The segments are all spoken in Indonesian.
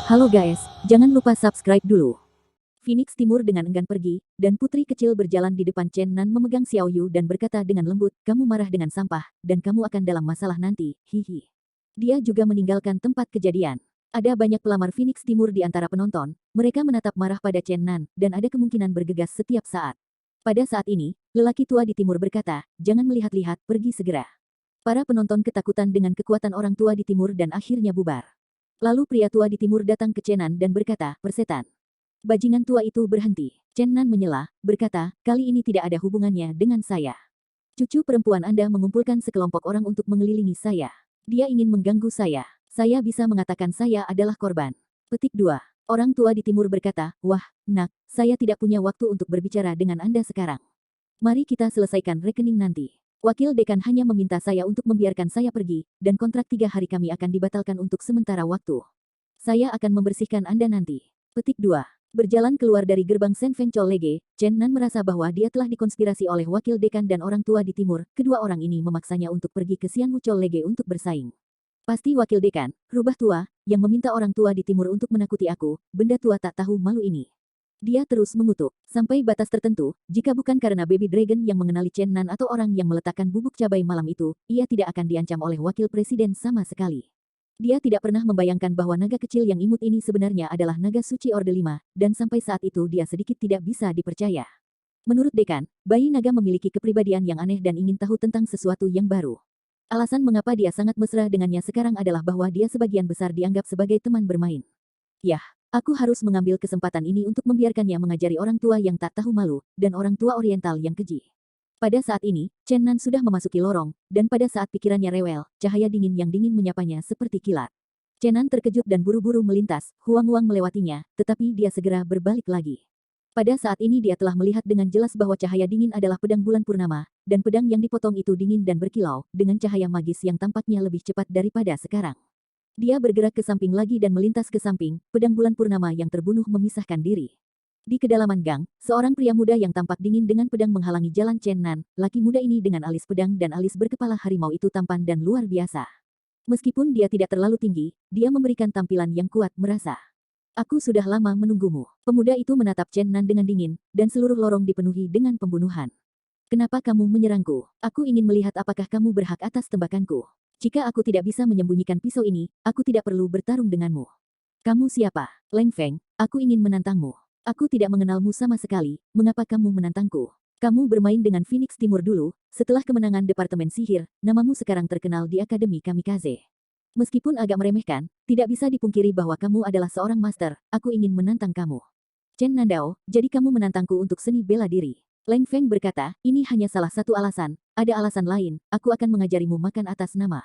Halo guys, jangan lupa subscribe dulu. Phoenix Timur dengan enggan pergi, dan putri kecil berjalan di depan Chen Nan memegang Xiao Yu dan berkata dengan lembut, kamu marah dengan sampah, dan kamu akan dalam masalah nanti, hihi. Dia juga meninggalkan tempat kejadian. Ada banyak pelamar Phoenix Timur di antara penonton, mereka menatap marah pada Chen Nan, dan ada kemungkinan bergegas setiap saat. Pada saat ini, lelaki tua di timur berkata, jangan melihat-lihat, pergi segera. Para penonton ketakutan dengan kekuatan orang tua di timur dan akhirnya bubar. Lalu pria tua di timur datang ke Chen Nan dan berkata, persetan. Bajingan tua itu berhenti. Chen Nan menyela, berkata, kali ini tidak ada hubungannya dengan saya. Cucu perempuan Anda mengumpulkan sekelompok orang untuk mengelilingi saya. Dia ingin mengganggu saya. Saya bisa mengatakan saya adalah korban. Petik 2. Orang tua di timur berkata, wah, nak, saya tidak punya waktu untuk berbicara dengan Anda sekarang. Mari kita selesaikan rekening nanti. Wakil dekan hanya meminta saya untuk membiarkan saya pergi, dan kontrak 3 hari kami akan dibatalkan untuk sementara waktu. Saya akan membersihkan Anda nanti. Petik 2. Berjalan keluar dari gerbang Sen Feng Chou Lege, Chen Nan merasa bahwa dia telah dikonspirasi oleh wakil dekan dan orang tua di timur. Kedua orang ini memaksanya untuk pergi ke Xian Wu Chou Lege untuk bersaing. Pasti wakil dekan, rubah tua, yang meminta orang tua di timur untuk menakuti aku, benda tua tak tahu malu ini. Dia terus mengutuk, sampai batas tertentu, jika bukan karena Baby Dragon yang mengenali Chen Nan atau orang yang meletakkan bubuk cabai malam itu, ia tidak akan diancam oleh wakil presiden sama sekali. Dia tidak pernah membayangkan bahwa naga kecil yang imut ini sebenarnya adalah naga suci Orde 5, dan sampai saat itu dia sedikit tidak bisa dipercaya. Menurut dekan, bayi naga memiliki kepribadian yang aneh dan ingin tahu tentang sesuatu yang baru. Alasan mengapa dia sangat mesra dengannya sekarang adalah bahwa dia sebagian besar dianggap sebagai teman bermain. Yah, aku harus mengambil kesempatan ini untuk membiarkannya mengajari orang tua yang tak tahu malu, dan orang tua oriental yang keji. Pada saat ini, Chen Nan sudah memasuki lorong, dan pada saat pikirannya rewel, cahaya dingin yang dingin menyapanya seperti kilat. Chen Nan terkejut dan buru-buru melintas, Huang melewatinya, tetapi dia segera berbalik lagi. Pada saat ini dia telah melihat dengan jelas bahwa cahaya dingin adalah pedang bulan purnama, dan pedang yang dipotong itu dingin dan berkilau, dengan cahaya magis yang tampaknya lebih cepat daripada sekarang. Dia bergerak ke samping lagi dan melintas ke samping, pedang bulan purnama yang terbunuh memisahkan diri. Di kedalaman gang, seorang pria muda yang tampak dingin dengan pedang menghalangi jalan Chen Nan. Laki muda ini dengan alis pedang dan alis berkepala harimau itu tampan dan luar biasa. Meskipun dia tidak terlalu tinggi, dia memberikan tampilan yang kuat merasa. Aku sudah lama menunggumu. Pemuda itu menatap Chen Nan dengan dingin, dan seluruh lorong dipenuhi dengan pembunuhan. Kenapa kamu menyerangku? Aku ingin melihat apakah kamu berhak atas tembakanku. Jika aku tidak bisa menyembunyikan pisau ini, aku tidak perlu bertarung denganmu. Kamu siapa? Leng Feng, aku ingin menantangmu. Aku tidak mengenalmu sama sekali, mengapa kamu menantangku? Kamu bermain dengan Phoenix Timur dulu, setelah kemenangan Departemen Sihir, namamu sekarang terkenal di Akademi Kamikaze. Meskipun agak meremehkan, tidak bisa dipungkiri bahwa kamu adalah seorang master, aku ingin menantang kamu. Chen Nandao, jadi kamu menantangku untuk seni bela diri. Leng Feng berkata, ini hanya salah satu alasan, ada alasan lain, aku akan mengajarimu makan atas nama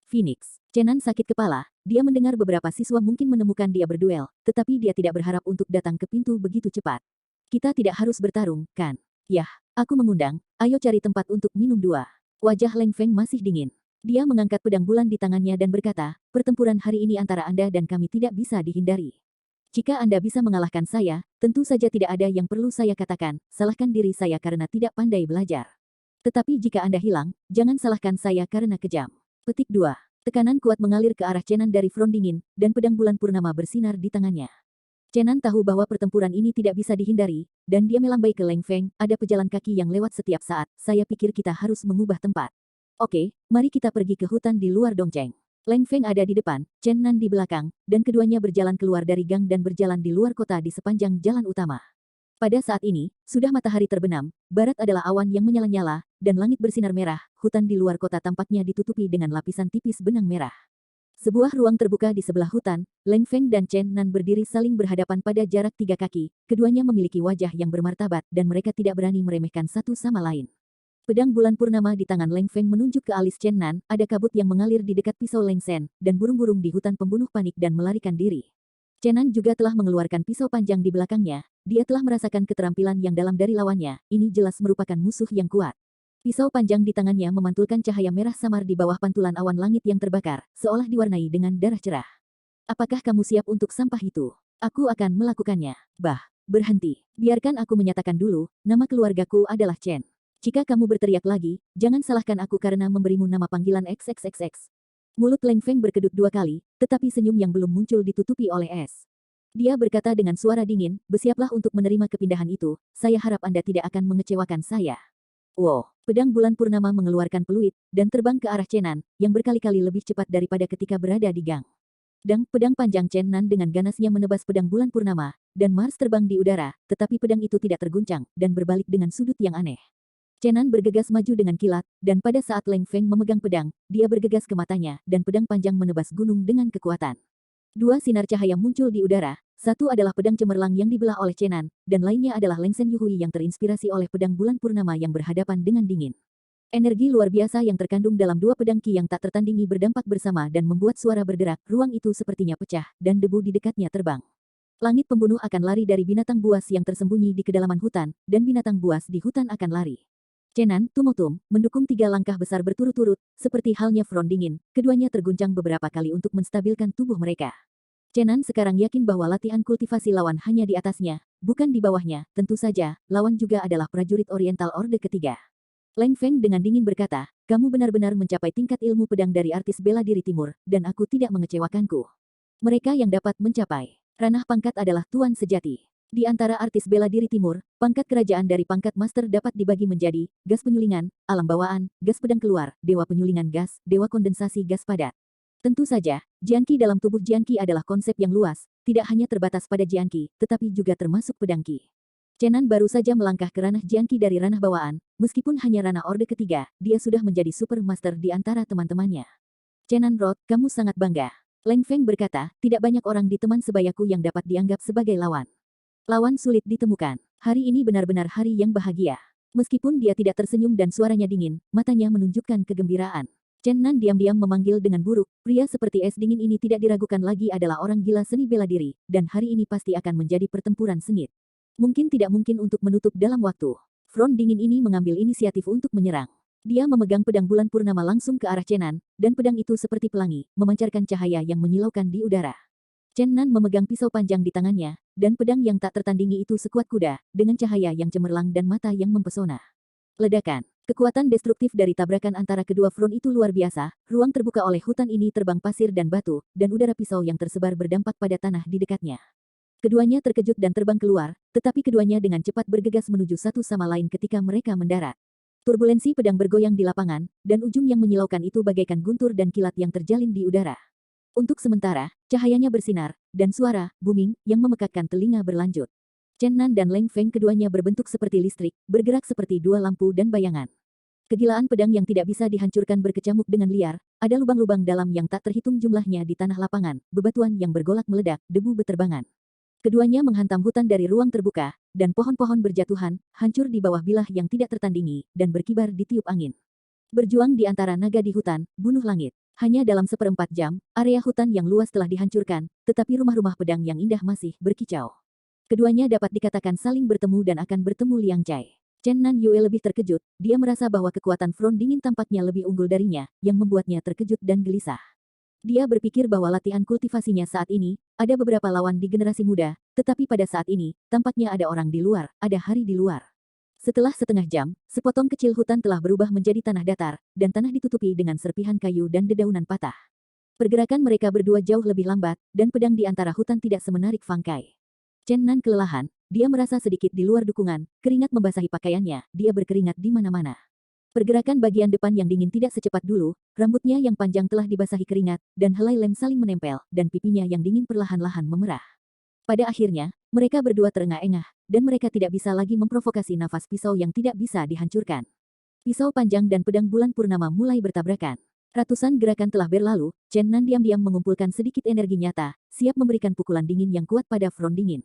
Phoenix. Chen Nan sakit kepala, dia mendengar beberapa siswa mungkin menemukan dia berduel, tetapi dia tidak berharap untuk datang ke pintu begitu cepat. Kita tidak harus bertarung, kan? Yah, aku mengundang, ayo cari tempat untuk minum dua. Wajah Leng Feng masih dingin. Dia mengangkat pedang bulan di tangannya dan berkata, pertempuran hari ini antara Anda dan kami tidak bisa dihindari. Jika Anda bisa mengalahkan saya, tentu saja tidak ada yang perlu saya katakan, salahkan diri saya karena tidak pandai belajar. Tetapi jika Anda hilang, jangan salahkan saya karena kejam. Petik 2. Tekanan kuat mengalir ke arah Chen Nan dari front dingin, dan pedang bulan purnama bersinar di tangannya. Chen Nan tahu bahwa pertempuran ini tidak bisa dihindari, dan dia melambai ke Leng Feng, ada pejalan kaki yang lewat setiap saat, saya pikir kita harus mengubah tempat. Oke, mari kita pergi ke hutan di luar Dongcheng. Leng Feng ada di depan, Chen Nan di belakang, dan keduanya berjalan keluar dari gang dan berjalan di luar kota di sepanjang jalan utama. Pada saat ini, sudah matahari terbenam, barat adalah awan yang menyala-nyala, dan langit bersinar merah, hutan di luar kota tampaknya ditutupi dengan lapisan tipis benang merah. Sebuah ruang terbuka di sebelah hutan, Leng Feng dan Chen Nan berdiri saling berhadapan pada jarak 3 kaki, keduanya memiliki wajah yang bermartabat dan mereka tidak berani meremehkan satu sama lain. Pedang bulan purnama di tangan Leng Feng menunjuk ke alis Chen Nan, ada kabut yang mengalir di dekat pisau Leng Sen, dan burung-burung di hutan pembunuh panik dan melarikan diri. Chen Nan juga telah mengeluarkan pisau panjang di belakangnya, dia telah merasakan keterampilan yang dalam dari lawannya, ini jelas merupakan musuh yang kuat. Pisau panjang di tangannya memantulkan cahaya merah samar di bawah pantulan awan langit yang terbakar, seolah diwarnai dengan darah cerah. Apakah kamu siap untuk sampah itu? Aku akan melakukannya. Bah, berhenti. Biarkan aku menyatakan dulu, nama keluargaku adalah Chen. Jika kamu berteriak lagi, jangan salahkan aku karena memberimu nama panggilan XXXX. Mulut Leng Feng berkedut 2 kali, tetapi senyum yang belum muncul ditutupi oleh es. Dia berkata dengan suara dingin, bersiaplah untuk menerima kepindahan itu, saya harap Anda tidak akan mengecewakan saya. Wow! Pedang bulan purnama mengeluarkan peluit, dan terbang ke arah Chenan, yang berkali-kali lebih cepat daripada ketika berada di gang. Pedang panjang Chenan dengan ganasnya menebas pedang bulan purnama, dan Mars terbang di udara, tetapi pedang itu tidak terguncang, dan berbalik dengan sudut yang aneh. Chenan bergegas maju dengan kilat, dan pada saat Leng Feng memegang pedang, dia bergegas ke matanya, dan pedang panjang menebas gunung dengan kekuatan. 2 sinar cahaya muncul di udara, satu adalah pedang cemerlang yang dibelah oleh Chenan, dan lainnya adalah Leng Sen Yuhui yang terinspirasi oleh pedang bulan purnama yang berhadapan dengan dingin. Energi luar biasa yang terkandung dalam 2 pedang ki yang tak tertandingi berdampak bersama dan membuat suara berderak, ruang itu sepertinya pecah, dan debu di dekatnya terbang. Langit pembunuh akan lari dari binatang buas yang tersembunyi di kedalaman hutan, dan binatang buas di hutan akan lari. Chenan, Tumotum, mendukung 3 langkah besar berturut-turut, seperti halnya front dingin, keduanya terguncang beberapa kali untuk menstabilkan tubuh mereka. Chenan sekarang yakin bahwa latihan kultivasi lawan hanya di atasnya, bukan di bawahnya, tentu saja, lawan juga adalah prajurit Oriental Orde ketiga. Leng Feng dengan dingin berkata, kamu benar-benar mencapai tingkat ilmu pedang dari artis bela diri timur, dan aku tidak mengecewakanku. Mereka yang dapat mencapai ranah pangkat adalah tuan sejati. Di antara artis bela diri timur, pangkat kerajaan dari pangkat master dapat dibagi menjadi gas penyulingan, alam bawaan, gas pedang keluar, dewa penyulingan gas, dewa kondensasi gas padat. Tentu saja, Jianqi dalam tubuh Jianqi adalah konsep yang luas, tidak hanya terbatas pada Jianqi, tetapi juga termasuk pedang Qi. Chenan baru saja melangkah ke ranah Jianqi dari ranah bawaan, meskipun hanya ranah orde ketiga, dia sudah menjadi super master di antara teman-temannya. Chenan Roth, kamu sangat bangga. Leng Feng berkata, tidak banyak orang di teman sebayaku yang dapat dianggap sebagai lawan. Lawan sulit ditemukan. Hari ini benar-benar hari yang bahagia. Meskipun dia tidak tersenyum dan suaranya dingin, matanya menunjukkan kegembiraan. Chenan diam-diam memanggil dengan buruk, pria seperti es dingin ini tidak diragukan lagi adalah orang gila seni bela diri, dan hari ini pasti akan menjadi pertempuran sengit. Mungkin tidak mungkin untuk menutup dalam waktu. Front dingin ini mengambil inisiatif untuk menyerang. Dia memegang pedang bulan purnama langsung ke arah Chenan, dan pedang itu seperti pelangi, memancarkan cahaya yang menyilaukan di udara. Chenan memegang pisau panjang di tangannya, dan pedang yang tak tertandingi itu sekuat kuda, dengan cahaya yang cemerlang dan mata yang mempesona. Ledakan. Kekuatan destruktif dari tabrakan antara kedua front itu luar biasa, ruang terbuka oleh hutan ini terbang pasir dan batu, dan udara pisau yang tersebar berdampak pada tanah di dekatnya. Keduanya terkejut dan terbang keluar, tetapi keduanya dengan cepat bergegas menuju satu sama lain ketika mereka mendarat. Turbulensi pedang bergoyang di lapangan, dan ujung yang menyilaukan itu bagaikan guntur dan kilat yang terjalin di udara. Untuk sementara, cahayanya bersinar, dan suara, booming, yang memekakkan telinga berlanjut. Chenan dan Leng Feng keduanya berbentuk seperti listrik, bergerak seperti 2 lampu dan bayangan. Kegilaan pedang yang tidak bisa dihancurkan berkecamuk dengan liar, ada lubang-lubang dalam yang tak terhitung jumlahnya di tanah lapangan, bebatuan yang bergolak meledak, debu beterbangan. Keduanya menghantam hutan dari ruang terbuka, dan pohon-pohon berjatuhan, hancur di bawah bilah yang tidak tertandingi, dan berkibar di tiup angin. Berjuang di antara naga di hutan, bunuh langit. Hanya dalam 1/4 jam, area hutan yang luas telah dihancurkan, tetapi rumah-rumah pedang yang indah masih berkicau. Keduanya dapat dikatakan saling bertemu dan akan bertemu Liang Chai. Chenan Yue lebih terkejut, dia merasa bahwa kekuatan front dingin tampaknya lebih unggul darinya, yang membuatnya terkejut dan gelisah. Dia berpikir bahwa latihan kultivasinya saat ini, ada beberapa lawan di generasi muda, tetapi pada saat ini, tampaknya ada orang di luar, ada hari di luar. Setelah setengah jam, sepotong kecil hutan telah berubah menjadi tanah datar, dan tanah ditutupi dengan serpihan kayu dan dedaunan patah. Pergerakan mereka berdua jauh lebih lambat, dan pedang di antara hutan tidak semenarik Fangkai. Chenan kelelahan, dia merasa sedikit di luar dukungan, keringat membasahi pakaiannya, dia berkeringat di mana-mana. Pergerakan bagian depan yang dingin tidak secepat dulu, rambutnya yang panjang telah dibasahi keringat, dan helai lem saling menempel, dan pipinya yang dingin perlahan-lahan memerah. Pada akhirnya, mereka berdua terengah-engah, dan mereka tidak bisa lagi memprovokasi nafas pisau yang tidak bisa dihancurkan. Pisau panjang dan pedang bulan purnama mulai bertabrakan. Ratusan gerakan telah berlalu, Chenan diam-diam mengumpulkan sedikit energi nyata, siap memberikan pukulan dingin yang kuat pada front dingin.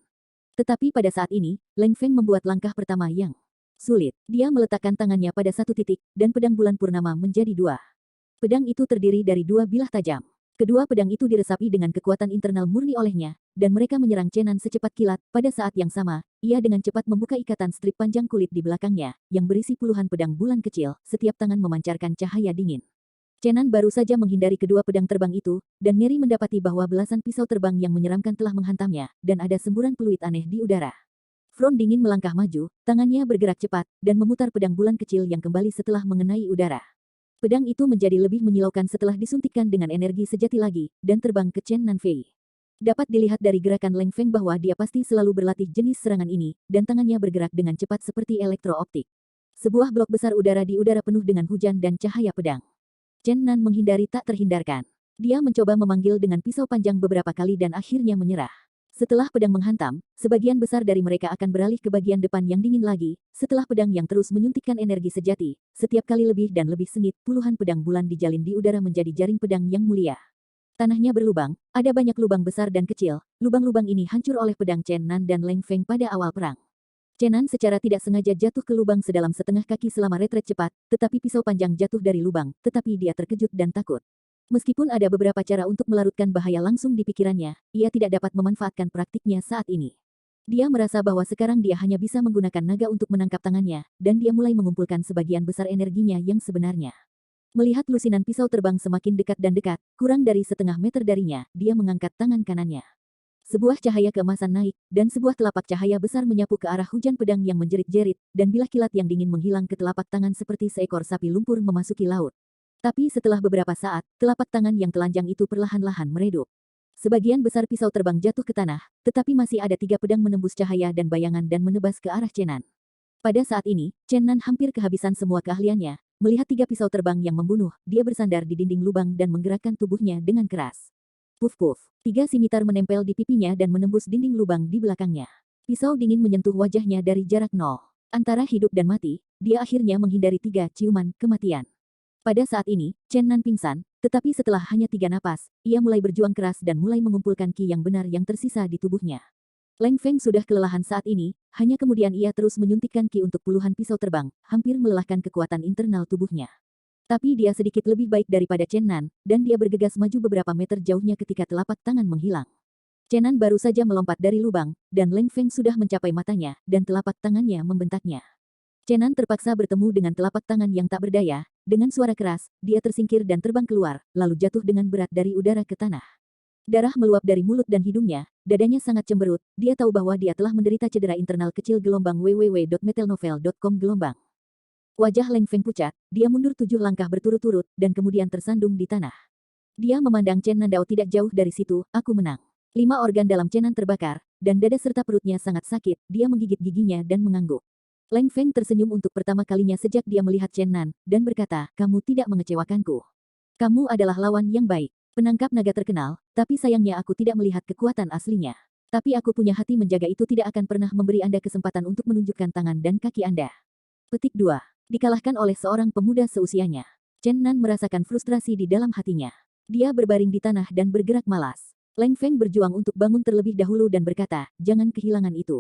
Tetapi pada saat ini, Leng Feng membuat langkah pertama yang sulit. Dia meletakkan tangannya pada satu titik, dan pedang bulan purnama menjadi 2. Pedang itu terdiri dari 2 bilah tajam. Kedua pedang itu diresapi dengan kekuatan internal murni olehnya, dan mereka menyerang Chenan secepat kilat. Pada saat yang sama, ia dengan cepat membuka ikatan strip panjang kulit di belakangnya, yang berisi puluhan pedang bulan kecil, setiap tangan memancarkan cahaya dingin. Chenan baru saja menghindari kedua pedang terbang itu, dan ngeri mendapati bahwa belasan pisau terbang yang menyeramkan telah menghantamnya, dan ada semburan peluit aneh di udara. Front dingin melangkah maju, tangannya bergerak cepat, dan memutar pedang bulan kecil yang kembali setelah mengenai udara. Pedang itu menjadi lebih menyilaukan setelah disuntikkan dengan energi sejati lagi, dan terbang ke Chen Nanfei. Dapat dilihat dari gerakan Leng Feng bahwa dia pasti selalu berlatih jenis serangan ini, dan tangannya bergerak dengan cepat seperti elektrooptik. Sebuah blok besar udara di udara penuh dengan hujan dan cahaya pedang. Chen Nan menghindari tak terhindarkan. Dia mencoba memanggil dengan pisau panjang beberapa kali dan akhirnya menyerah. Setelah pedang menghantam, sebagian besar dari mereka akan beralih ke bagian depan yang dingin lagi. Setelah pedang yang terus menyuntikkan energi sejati, setiap kali lebih dan lebih sengit, puluhan pedang bulan dijalin di udara menjadi jaring pedang yang mulia. Tanahnya berlubang, ada banyak lubang besar dan kecil. Lubang-lubang ini hancur oleh pedang Chen Nan dan Leng Feng pada awal perang. Chen Nan secara tidak sengaja jatuh ke lubang sedalam setengah kaki selama retret cepat, tetapi pisau panjang jatuh dari lubang, tetapi dia terkejut dan takut. Meskipun ada beberapa cara untuk melarutkan bahaya langsung di pikirannya, ia tidak dapat memanfaatkan praktiknya saat ini. Dia merasa bahwa sekarang dia hanya bisa menggunakan naga untuk menangkap tangannya, dan dia mulai mengumpulkan sebagian besar energinya yang sebenarnya. Melihat lusinan pisau terbang semakin dekat dan dekat, kurang dari setengah meter darinya, dia mengangkat tangan kanannya. Sebuah cahaya keemasan naik, dan sebuah telapak cahaya besar menyapu ke arah hujan pedang yang menjerit-jerit, dan bilah kilat yang dingin menghilang ke telapak tangan seperti seekor sapi lumpur memasuki laut. Tapi setelah beberapa saat, telapak tangan yang telanjang itu perlahan-lahan meredup. Sebagian besar pisau terbang jatuh ke tanah, tetapi masih ada 3 pedang menembus cahaya dan bayangan dan menebas ke arah Chen Nan. Pada saat ini, Chen Nan hampir kehabisan semua keahliannya. Melihat 3 pisau terbang yang membunuh, dia bersandar di dinding lubang dan menggerakkan tubuhnya dengan keras. Puf-puf, 3 simitar menempel di pipinya dan menembus dinding lubang di belakangnya. Pisau dingin menyentuh wajahnya dari jarak 0. Antara hidup dan mati, dia akhirnya menghindari 3 ciuman kematian. Pada saat ini, Chen Nan pingsan, tetapi setelah hanya 3 napas, ia mulai berjuang keras dan mulai mengumpulkan ki yang benar yang tersisa di tubuhnya. Leng Feng sudah kelelahan saat ini, hanya kemudian ia terus menyuntikkan ki untuk puluhan pisau terbang, hampir melelahkan kekuatan internal tubuhnya. Tapi dia sedikit lebih baik daripada Chen Nan, dan dia bergegas maju beberapa meter jauhnya ketika telapak tangan menghilang. Chen Nan baru saja melompat dari lubang, dan Leng Feng sudah mencapai matanya, dan telapak tangannya membentaknya. Chen Nan terpaksa bertemu dengan telapak tangan yang tak berdaya. Dengan suara keras, dia tersingkir dan terbang keluar, lalu jatuh dengan berat dari udara ke tanah. Darah meluap dari mulut dan hidungnya, dadanya sangat cemberut, dia tahu bahwa dia telah menderita cedera internal kecil gelombang www.metelnovel.com gelombang. Wajah Leng Feng pucat, dia mundur 7 langkah berturut-turut, dan kemudian tersandung di tanah. Dia memandang Chen Nan Dao tidak jauh dari situ, aku menang. 5 organ dalam Chen Nan terbakar, dan dada serta perutnya sangat sakit, dia menggigit giginya dan mengangguk. Leng Feng tersenyum untuk pertama kalinya sejak dia melihat Chen Nan, dan berkata, kamu tidak mengecewakanku. Kamu adalah lawan yang baik. Penangkap naga terkenal, tapi sayangnya aku tidak melihat kekuatan aslinya. Tapi aku punya hati menjaga itu tidak akan pernah memberi Anda kesempatan untuk menunjukkan tangan dan kaki Anda. Petik 2. Dikalahkan oleh seorang pemuda seusianya. Chen Nan merasakan frustrasi di dalam hatinya. Dia berbaring di tanah dan bergerak malas. Leng Feng berjuang untuk bangun terlebih dahulu dan berkata, jangan kehilangan itu.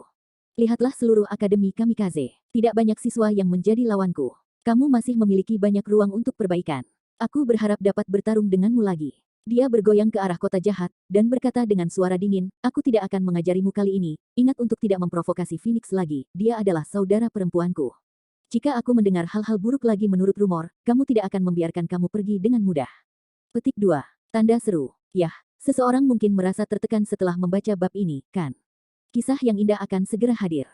Lihatlah seluruh akademi kamikaze. Tidak banyak siswa yang menjadi lawanku. Kamu masih memiliki banyak ruang untuk perbaikan. Aku berharap dapat bertarung denganmu lagi. Dia bergoyang ke arah kota jahat, dan berkata dengan suara dingin, aku tidak akan mengajarimu kali ini, ingat untuk tidak memprovokasi Phoenix lagi, dia adalah saudara perempuanku. Jika aku mendengar hal-hal buruk lagi menurut rumor, kamu tidak akan membiarkan kamu pergi dengan mudah. Petik 2. Tanda seru. Yah, seseorang mungkin merasa tertekan setelah membaca bab ini, kan? Kisah yang indah akan segera hadir.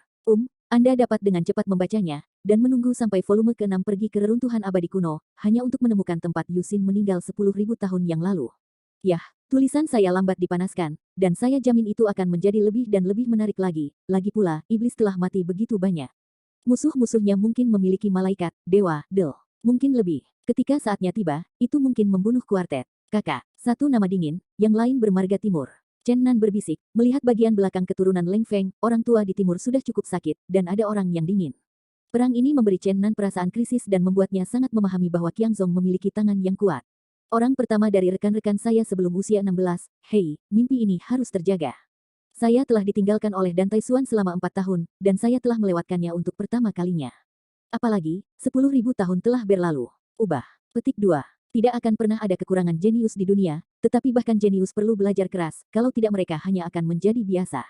Anda dapat dengan cepat membacanya, dan menunggu sampai volume ke-6 pergi ke reruntuhan abadi kuno, hanya untuk menemukan tempat Yusin meninggal 10.000 tahun yang lalu. Yah, tulisan saya lambat dipanaskan, dan saya jamin itu akan menjadi lebih dan lebih menarik lagi. Lagi pula, iblis telah mati begitu banyak. Musuh-musuhnya mungkin memiliki malaikat, dewa, mungkin lebih. Ketika saatnya tiba, itu mungkin membunuh kuartet. Kakak, satu nama dingin, yang lain bermarga timur. Chen Nan berbisik, melihat bagian belakang keturunan Leng Feng, orang tua di timur sudah cukup sakit, dan ada orang yang dingin. Perang ini memberi Chen Nan perasaan krisis dan membuatnya sangat memahami bahwa Qiangzong memiliki tangan yang kuat. Orang pertama dari rekan-rekan saya sebelum usia 16, hei, mimpi ini harus terjaga. Saya telah ditinggalkan oleh Dan Taishuan selama 4 tahun, dan saya telah melewatkannya untuk pertama kalinya. Apalagi, 10.000 tahun telah berlalu. Ubah. Petik 2. Tidak akan pernah ada kekurangan jenius di dunia, tetapi bahkan jenius perlu belajar keras, kalau tidak mereka hanya akan menjadi biasa.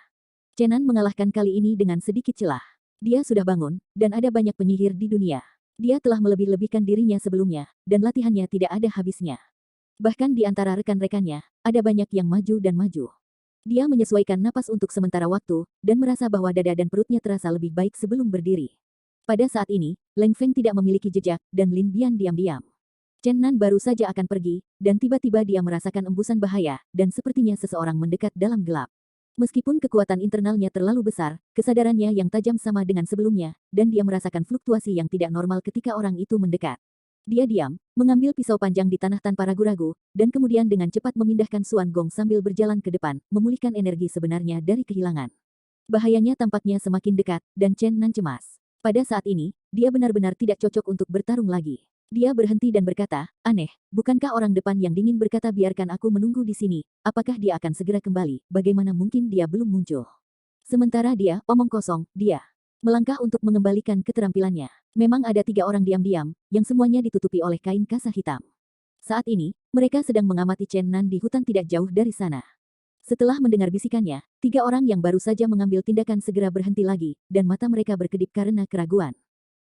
Chen Nan mengalahkan kali ini dengan sedikit celah. Dia sudah bangun, dan ada banyak penyihir di dunia. Dia telah melebih-lebihkan dirinya sebelumnya, dan latihannya tidak ada habisnya. Bahkan di antara rekan-rekannya, ada banyak yang maju dan maju. Dia menyesuaikan napas untuk sementara waktu, dan merasa bahwa dada dan perutnya terasa lebih baik sebelum berdiri. Pada saat ini, Leng Feng tidak memiliki jejak, dan Lin Bian diam-diam. Chen Nan baru saja akan pergi, dan tiba-tiba dia merasakan embusan bahaya, dan sepertinya seseorang mendekat dalam gelap. Meskipun kekuatan internalnya terlalu besar, kesadarannya yang tajam sama dengan sebelumnya, dan dia merasakan fluktuasi yang tidak normal ketika orang itu mendekat. Dia diam, mengambil pisau panjang di tanah tanpa ragu-ragu, dan kemudian dengan cepat memindahkan Suan Gong sambil berjalan ke depan, memulihkan energi sebenarnya dari kehilangan. Bahayanya tampaknya semakin dekat, dan Chen Nan cemas. Pada saat ini, dia benar-benar tidak cocok untuk bertarung lagi. Dia berhenti dan berkata, aneh, bukankah orang depan yang dingin berkata biarkan aku menunggu di sini, apakah dia akan segera kembali, bagaimana mungkin dia belum muncul. Sementara dia, omong kosong, dia melangkah untuk mengembalikan keterampilannya. Memang ada 3 orang diam-diam, yang semuanya ditutupi oleh kain kasa hitam. Saat ini, mereka sedang mengamati Chen Nan di hutan tidak jauh dari sana. Setelah mendengar bisikannya, 3 orang yang baru saja mengambil tindakan segera berhenti lagi, dan mata mereka berkedip karena keraguan.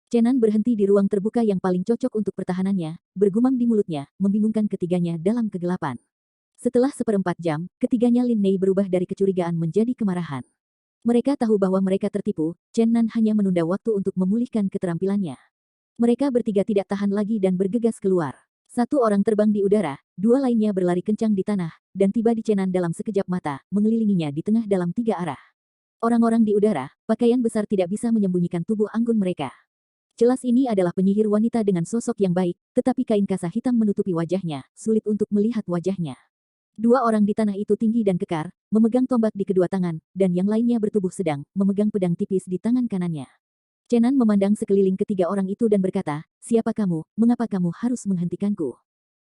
Chen Nan berhenti di ruang terbuka yang paling cocok untuk pertahanannya, bergumam di mulutnya, membingungkan ketiganya dalam kegelapan. Setelah 1/4 jam, ketiganya Lin Nei berubah dari kecurigaan menjadi kemarahan. Mereka tahu bahwa mereka tertipu, Chen Nan hanya menunda waktu untuk memulihkan keterampilannya. Mereka bertiga tidak tahan lagi dan bergegas keluar. 1 orang terbang di udara, 2 lainnya berlari kencang di tanah, dan tiba di Chen Nan dalam sekejap mata, mengelilinginya di tengah dalam 3 arah. Orang-orang di udara, pakaian besar tidak bisa menyembunyikan tubuh anggun mereka. Jelas ini adalah penyihir wanita dengan sosok yang baik, tetapi kain kasa hitam menutupi wajahnya, sulit untuk melihat wajahnya. 2 orang di tanah itu tinggi dan kekar, memegang tombak di kedua tangan, dan yang lainnya bertubuh sedang, memegang pedang tipis di tangan kanannya. Chen Nan memandang sekeliling ketiga orang itu dan berkata, siapa kamu, mengapa kamu harus menghentikanku?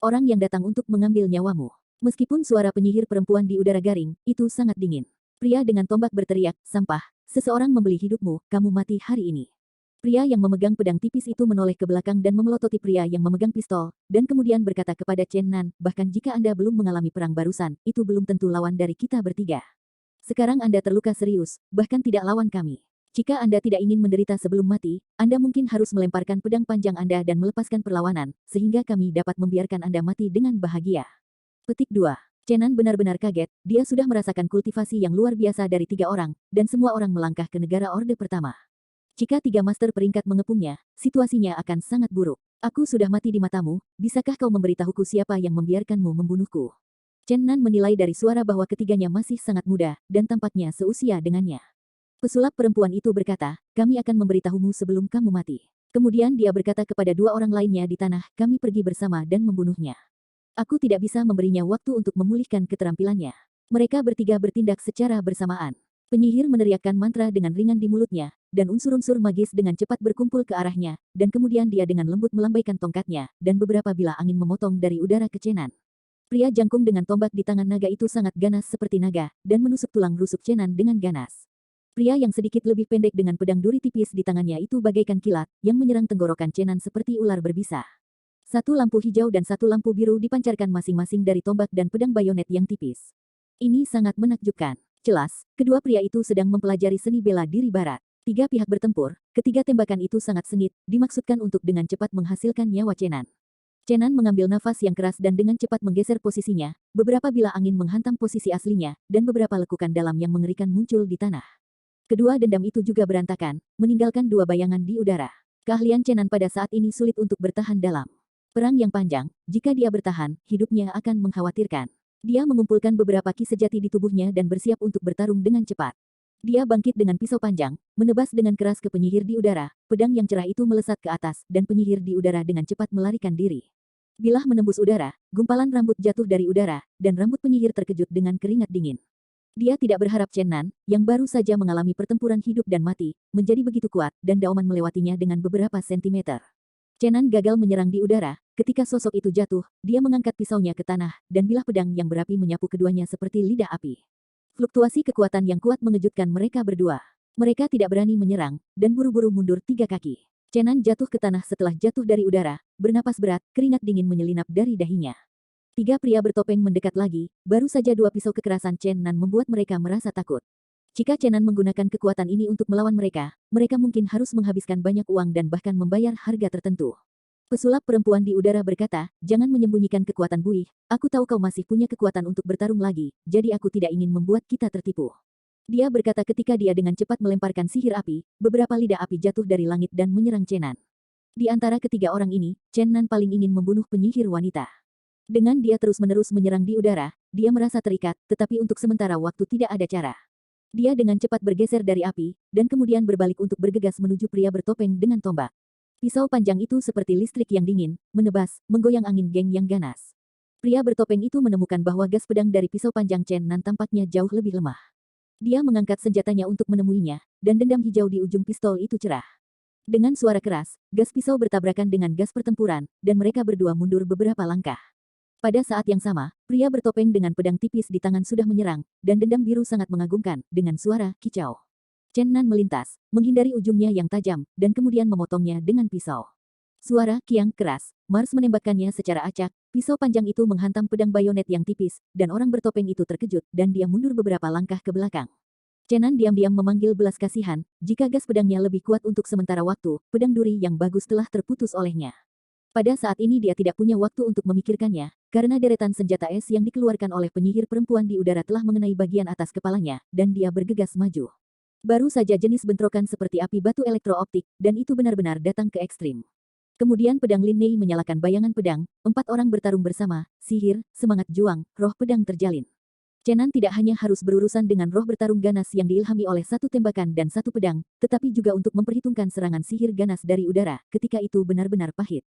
Orang yang datang untuk mengambil nyawamu. Meskipun suara penyihir perempuan di udara garing, itu sangat dingin. Pria dengan tombak berteriak, sampah, seseorang membeli hidupmu, kamu mati hari ini. Pria yang memegang pedang tipis itu menoleh ke belakang dan memelototi pria yang memegang pistol, dan kemudian berkata kepada Chen Nan, bahkan jika Anda belum mengalami perang barusan, itu belum tentu lawan dari kita bertiga. Sekarang Anda terluka serius, bahkan tidak lawan kami. Jika Anda tidak ingin menderita sebelum mati, Anda mungkin harus melemparkan pedang panjang Anda dan melepaskan perlawanan, sehingga kami dapat membiarkan Anda mati dengan bahagia. Petik 2. Chen Nan benar-benar kaget, dia sudah merasakan kultivasi yang luar biasa dari 3 orang, dan semua orang melangkah ke negara Orde Pertama. Jika 3 master peringkat mengepungnya, situasinya akan sangat buruk. Aku sudah mati di matamu, bisakah kau memberitahuku siapa yang membiarkanmu membunuhku? Chen Nan menilai dari suara bahwa ketiganya masih sangat muda, dan tampaknya seusia dengannya. Pesulap perempuan itu berkata, kami akan memberitahumu sebelum kamu mati. Kemudian dia berkata kepada 2 orang lainnya di tanah, kami pergi bersama dan membunuhnya. Aku tidak bisa memberinya waktu untuk memulihkan keterampilannya. Mereka bertiga bertindak secara bersamaan. Penyihir meneriakkan mantra dengan ringan di mulutnya, dan unsur-unsur magis dengan cepat berkumpul ke arahnya, dan kemudian dia dengan lembut melambaikan tongkatnya, dan beberapa bilah angin memotong dari udara ke Chen Nan. Pria jangkung dengan tombak di tangan naga itu sangat ganas seperti naga, dan menusuk tulang rusuk Chen Nan dengan ganas. Pria yang sedikit lebih pendek dengan pedang duri tipis di tangannya itu bagaikan kilat, yang menyerang tenggorokan Chen Nan seperti ular berbisa. 1 lampu hijau dan 1 lampu biru dipancarkan masing-masing dari tombak dan pedang bayonet yang tipis. Ini sangat menakjubkan. Jelas, kedua pria itu sedang mempelajari seni bela diri barat. 3 pihak bertempur, ketiga tembakan itu sangat sengit, dimaksudkan untuk dengan cepat menghasilkan nyawa Chen Nan. Chen Nan mengambil nafas yang keras dan dengan cepat menggeser posisinya, beberapa bilah angin menghantam posisi aslinya, dan beberapa lekukan dalam yang mengerikan muncul di tanah. Kedua dendam itu juga berantakan, meninggalkan 2 bayangan di udara. Keahlian Chen Nan pada saat ini sulit untuk bertahan dalam perang yang panjang, jika dia bertahan, hidupnya akan mengkhawatirkan. Dia mengumpulkan beberapa ki sejati di tubuhnya dan bersiap untuk bertarung dengan cepat. Dia bangkit dengan pisau panjang, menebas dengan keras ke penyihir di udara, pedang yang cerah itu melesat ke atas, dan penyihir di udara dengan cepat melarikan diri. Bilah menembus udara, gumpalan rambut jatuh dari udara, dan rambut penyihir terkejut dengan keringat dingin. Dia tidak berharap Chen Nan, yang baru saja mengalami pertempuran hidup dan mati, menjadi begitu kuat, dan dauman melewatinya dengan beberapa sentimeter. Chen Nan gagal menyerang di udara, ketika sosok itu jatuh, dia mengangkat pisaunya ke tanah, dan bilah pedang yang berapi menyapu keduanya seperti lidah api. Fluktuasi kekuatan yang kuat mengejutkan mereka berdua. Mereka tidak berani menyerang, dan buru-buru mundur 3 kaki. Chen Nan jatuh ke tanah setelah jatuh dari udara, bernapas berat, keringat dingin menyelinap dari dahinya. 3 pria bertopeng mendekat lagi, baru saja 2 pisau kekerasan Chen Nan membuat mereka merasa takut. Jika Chen Nan menggunakan kekuatan ini untuk melawan mereka, mereka mungkin harus menghabiskan banyak uang dan bahkan membayar harga tertentu. Pesulap perempuan di udara berkata, jangan menyembunyikan kekuatan buih, aku tahu kau masih punya kekuatan untuk bertarung lagi, jadi aku tidak ingin membuat kita tertipu. Dia berkata ketika dia dengan cepat melemparkan sihir api, beberapa lidah api jatuh dari langit dan menyerang Chen Nan. Di antara ketiga orang ini, Chen Nan paling ingin membunuh penyihir wanita. Dengan dia terus-menerus menyerang di udara, dia merasa terikat, tetapi untuk sementara waktu tidak ada cara. Dia dengan cepat bergeser dari api, dan kemudian berbalik untuk bergegas menuju pria bertopeng dengan tombak. Pisau panjang itu seperti listrik yang dingin, menebas, menggoyang angin geng yang ganas. Pria bertopeng itu menemukan bahwa gas pedang dari pisau panjang Chen Nan tampaknya jauh lebih lemah. Dia mengangkat senjatanya untuk menemuinya, dan dendam hijau di ujung pistol itu cerah. Dengan suara keras, gas pisau bertabrakan dengan gas pertempuran, dan mereka berdua mundur beberapa langkah. Pada saat yang sama, pria bertopeng dengan pedang tipis di tangan sudah menyerang, dan dendam biru sangat mengagumkan, dengan suara kicau. Chen Nan melintas, menghindari ujungnya yang tajam, dan kemudian memotongnya dengan pisau. Suara kiang keras, Mars menembakkannya secara acak, pisau panjang itu menghantam pedang bayonet yang tipis, dan orang bertopeng itu terkejut, dan dia mundur beberapa langkah ke belakang. Chen Nan diam-diam memanggil belas kasihan, jika gas pedangnya lebih kuat untuk sementara waktu, pedang duri yang bagus telah terputus olehnya. Pada saat ini dia tidak punya waktu untuk memikirkannya, karena deretan senjata es yang dikeluarkan oleh penyihir perempuan di udara telah mengenai bagian atas kepalanya, dan dia bergegas maju. Baru saja jenis bentrokan seperti api batu elektrooptik, dan itu benar-benar datang ke ekstrim. Kemudian pedang Lin Mei menyalakan bayangan pedang, 4 orang bertarung bersama, sihir, semangat juang, roh pedang terjalin. Chen Nan tidak hanya harus berurusan dengan roh bertarung ganas yang diilhami oleh satu tembakan dan satu pedang, tetapi juga untuk memperhitungkan serangan sihir ganas dari udara, ketika itu benar-benar pahit.